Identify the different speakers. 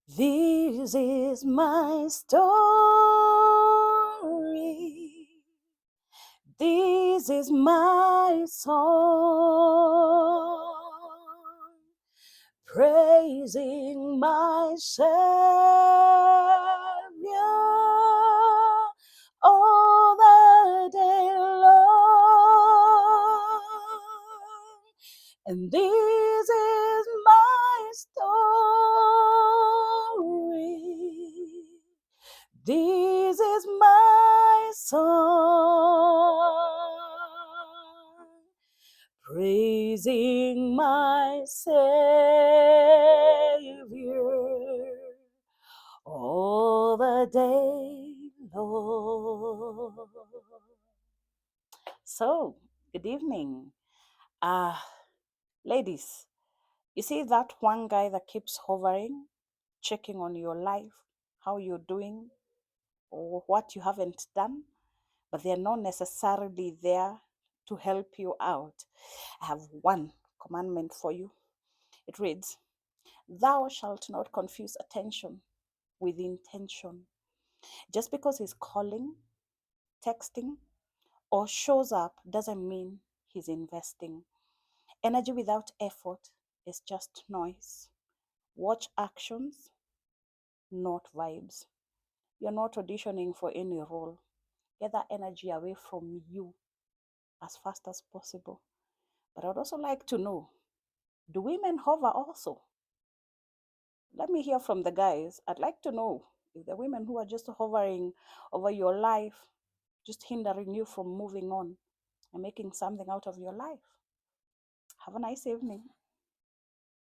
Speaker 1: This is my story. This is my song, praising my Savior all the day long. And this is my story. This is my song, praising my Savior all the day long. So, good evening. Ladies, you see that one guy that keeps hovering, checking on your life, how you're doing, or what you haven't done, but they're not necessarily there to help you out. I have one commandment for you. It reads, Thou shalt not confuse attention with intention. Just because he's calling, texting, or shows up doesn't mean he's investing. Energy without effort is just noise. Watch actions, not vibes. You're not auditioning for any role. Get that energy away from you as fast as possible. But I'd also like to know, do women hover also? Let me hear from the guys. I'd like to know if the women who are just hovering over your life, just hindering you from moving on and making something out of your life. Have a nice evening.